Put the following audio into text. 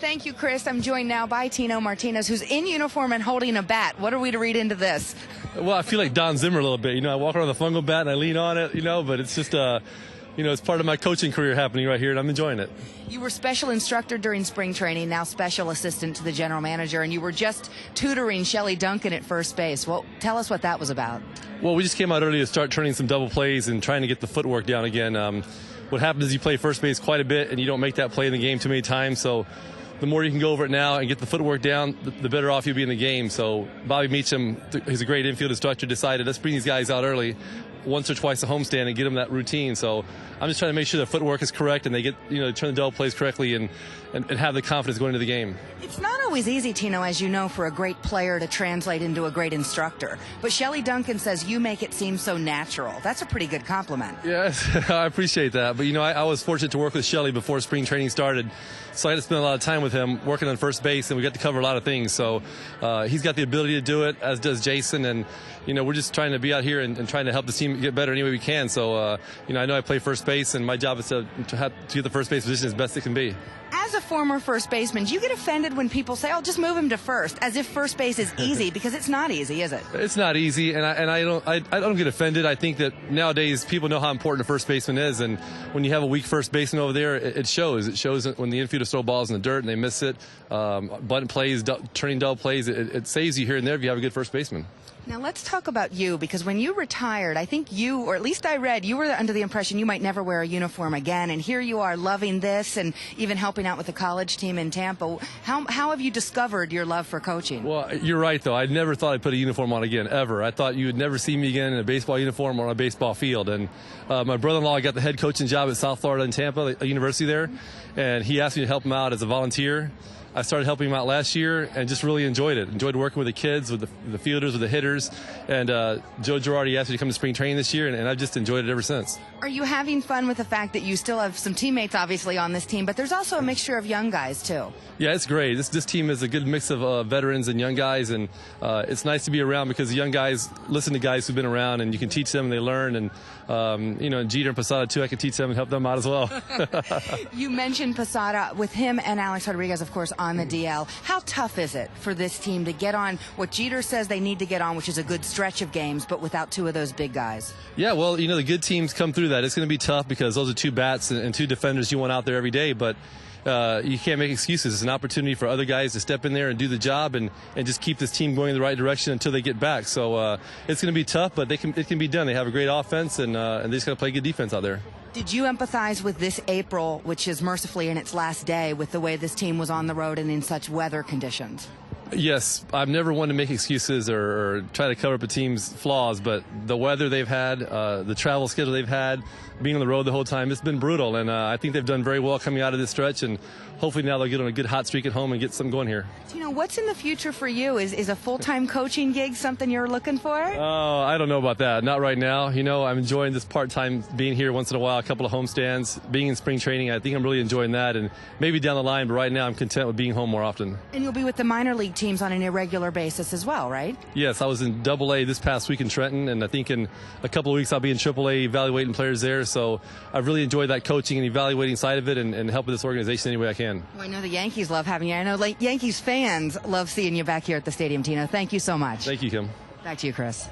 Thank you, Chris. I'm joined now by Tino Martinez, who's in uniform and holding a bat. What are we to read into this? Well, I feel like Don Zimmer a little bit. I walk around with a fungal bat and I lean on it, but it's just, it's part of my coaching career happening right here, and I'm enjoying it. You were special instructor during spring training, now special assistant to the general manager, and you were just tutoring Shelley Duncan at first base. Well, tell us what that was about. Well, we just came out early to start turning some double plays and trying to get the footwork down again. What happens is you play first base quite a bit, and you don't make that play in the game too many times, so the more you can go over it now and get the footwork down, the better off you'll be in the game. So Bobby Meacham, he's a great infield instructor, decided let's bring these guys out early, once or twice a homestand, and get them that routine. So I'm just trying to make sure their footwork is correct and they get, turn the double plays correctly and have the confidence going into the game. It's not always easy, Tino, as you know, for a great player to translate into a great instructor. But Shelley Duncan says you make it seem so natural. That's a pretty good compliment. Yes, I appreciate that. But, I was fortunate to work with Shelley before spring training started. So I had to spend a lot of time with him working on first base, and we got to cover a lot of things. So he's got the ability to do it, as does Jason. And, we're just trying to be out here and trying to help the team get better any way we can. So, I know I play first base, and my job is to get the first base position as best it can be. As a former first baseman, do you get offended when people say, "Oh, just move him to first," as if first base is easy? Because it's not easy, is it? It's not easy, and I don't get offended. I think that nowadays people know how important a first baseman is, and when you have a weak first baseman over there, it shows. It shows when the infielders throw balls in the dirt and they miss it, bunt plays, turning double plays. It saves you here and there if you have a good first baseman. Now let's talk about you, because when you retired, I think you, or at least I read, you were under the impression you might never wear a uniform again, and here you are loving this and even helping out with the college team in Tampa. How have you discovered your love for coaching? Well, you're right, though. I never thought I'd put a uniform on again, ever. I thought you would never see me again in a baseball uniform or on a baseball field. And my brother-in-law got the head coaching job at South Florida in Tampa, a university there, and he asked me to help him out as a volunteer. I started helping him out last year and just really enjoyed it. Enjoyed working with the kids, with the fielders, with the hitters. And Joe Girardi asked me to come to spring training this year, and I've just enjoyed it ever since. Are you having fun with the fact that you still have some teammates, obviously, on this team, but there's also a mixture of young guys, too? Yeah, it's great. This team is a good mix of veterans and young guys, and it's nice to be around because the young guys listen to guys who've been around, and you can teach them and they learn. And, Jeter and Posada, too, I can teach them and help them out as well. You mentioned Posada. With him and Alex Rodriguez, of course, on the DL. How tough is it for this team to get on what Jeter says they need to get on, which is a good stretch of games, but without two of those big guys? Yeah, well, the good teams come through that. It's going to be tough because those are two bats and two defenders you want out there every day, but you can't make excuses. It's an opportunity for other guys to step in there and do the job and just keep this team going in the right direction until they get back. So it's going to be tough, but it can be done. They have a great offense, and they just got to play good defense out there. Did you empathize with this April, which is mercifully in its last day, with the way this team was on the road and in such weather conditions? Yes, I've never wanted to make excuses or try to cover up a team's flaws, but the weather they've had, the travel schedule they've had, being on the road the whole time, it's been brutal, and I think they've done very well coming out of this stretch, and hopefully now they'll get on a good hot streak at home and get something going here. What's in the future for you? Is a full-time coaching gig something you're looking for? Oh, I don't know about that. Not right now. I'm enjoying this part-time being here once in a while, a couple of homestands, being in spring training. I think I'm really enjoying that, and maybe down the line, but right now I'm content with being home more often. And you'll be with the minor league teams on an irregular basis as well, right? Yes, I was in Double-A this past week in Trenton, and I think in a couple of weeks I'll be in Triple-A evaluating players there. So I've really enjoyed that coaching and evaluating side of it and helping this organization any way I can. Well, I know the Yankees love having you. I know Yankees fans love seeing you back here at the stadium, Tino. Thank you so much. Thank you, Kim. Back to you, Chris.